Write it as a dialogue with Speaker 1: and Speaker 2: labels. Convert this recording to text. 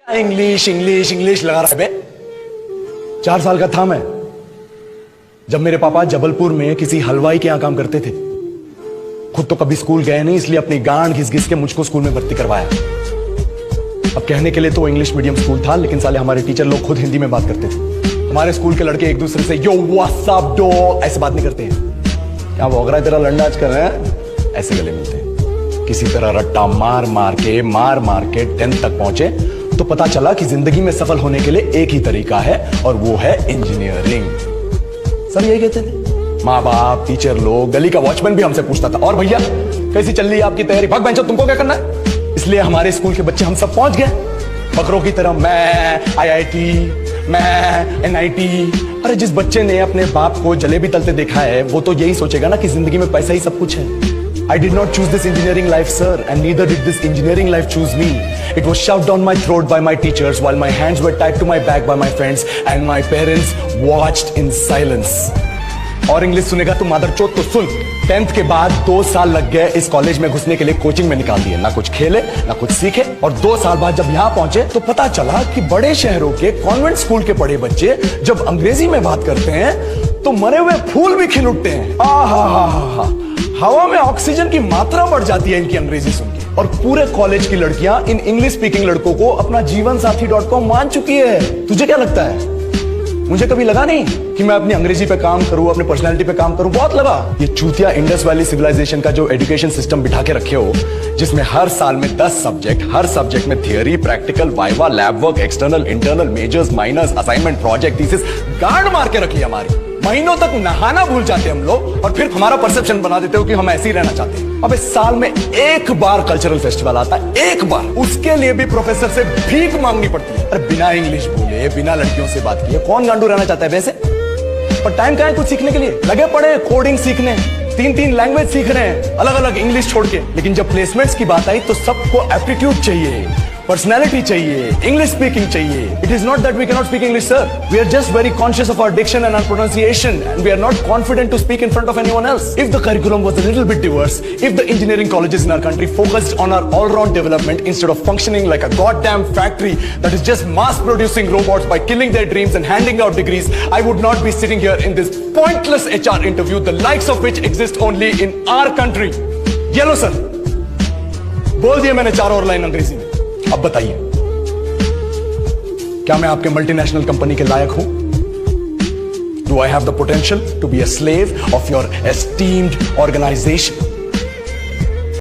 Speaker 1: English English English लगा रहा है बे। 4 साल का था मैं जब मेरे पापा जबलपुर में किसी हलवाई के यहां काम करते थे। खुद तो कभी स्कूल गए नहीं, इसलिए अपनी गांड घिस घिस के मुझको स्कूल में भर्ती करवाया। अब कहने के लिए तो इंग्लिश मीडियम स्कूल था, लेकिन साले हमारे टीचर लोग खुद हिंदी में बात करते थे। हमारे स्कूल के लड़के एक दूसरे से यो व्हाट्स अप डो ऐसे बात नहीं करते हैं। क्या भौंक रहा है तेरा लंडा आजकल है? ऐसे गले मिलते हैं। किसी तरह रट्टा मार मार के 10th तक पहुंचे तो पता चला कि जिंदगी में सफल होने के लिए एक ही तरीका है और वो है इंजीनियरिंग। सब यही कहते थे। माँ बाप, टीचर लोग, गली का वॉचमैन भी हमसे पूछता था, और भैया कैसी चल रही है आपकी तैयारी? भाग बेंचो, तुमको क्या करना है? इसलिए हमारे स्कूल के बच्चे हम सब पहुंच गए बकरों की तरह। मैं IIT, मैं NIT। अरे जिस बच्चे ने अपने बाप को जलेबी तलते देखा है वो तो यही सोचेगा ना कि जिंदगी में पैसा ही सब कुछ है। I did not choose this engineering life, sir, and neither did this engineering life choose me. It was shoved down my throat by my teachers while my hands were tied to my back by my friends and my parents watched in silence. और English सुनेगा तो मादरचोद तो सुन। 10th के बाद 2 साल लग गए इस कॉलेज में घुसने के लिए, कोचिंग में निकाल दिए। ना कुछ खेले ना कुछ सीखे, और 2 साल बाद जब यहाँ पहुंचे तो पता चला कि बड़े शहरों के कॉन्वेंट स्कूल के पढ़े बच्चे जब अंग्रेजी में बात करते हैं तो मरे हुए फूल भी खिल उठते हैं। हा हवा में ऑक्सीजन की मात्रा बढ़ जाती है इनकी अंग्रेजी सुन के। और पूरे कॉलेज की लड़कियां इन इंग्लिश स्पीकिंग लड़कों को अपना जीवन साथी.com मान चुकी है। तुझे क्या लगता है? मुझे कभी लगा नहीं कि मैं अपनी अंग्रेजी पे काम करूं, अपने पर्सनालिटी पे काम करूं। बहुत लगा। ये चूतिया इंडस वैली सिविलाइजेशन का जो एजुकेशन सिस्टम बिठा के रखे हो, जिसमें हर साल में 10 सब्जेक्ट, हर सब्जेक्ट में theory, practical, viva, lab work, external, internal, majors, minors, assignment, project, thesis, गांड मार के रखी हमारी। महीनों तक नहाना भूल जाते हम लोग और फिर हमारा परसेप्शन बना देते हो कि हम ऐसे ही रहना चाहते हैं। अब इस साल में एक बार कल्चरल फेस्टिवल आता है, एक बार, उसके लिए भी प्रोफेसर से भीख मांगनी पड़ती है। अरे बिना इंग्लिश बोले, बिना लड़कियों से बात किए कौन गांडू रहना चाहता है वैसे? पर टाइम कहाँ है कुछ सीखने के लिए? लगे पड़े कोडिंग सीखने, 3 लैंग्वेज सीख रहे हैं अलग अलग इंग्लिश छोड़ के। लेकिन जब प्लेसमेंट्स की बात आई तो सबको एप्टीट्यूड चाहिए, पर्सनैलिटी चाहिए, इंग्लिश स्पीकिंग चाहिए। It is not that we cannot speak English, sir. We are just very conscious of our diction and our pronunciation, and we are not confident to speak in front of anyone else. If the curriculum was a little bit diverse, if the engineering colleges in our country focused on our all-round development instead of functioning like a goddamn factory that is just mass-producing robots by killing their dreams and handing out degrees, I would not be sitting here in this pointless HR interview, the likes of which exist only in our country. Yellow, sir. बोल दिया मैंने 4 और line अंग्रेजी में। अब बताइए, क्या मैं आपके मल्टीनेशनल कंपनी के लायक हूं? Do I have the potential to be a slave of your esteemed organization?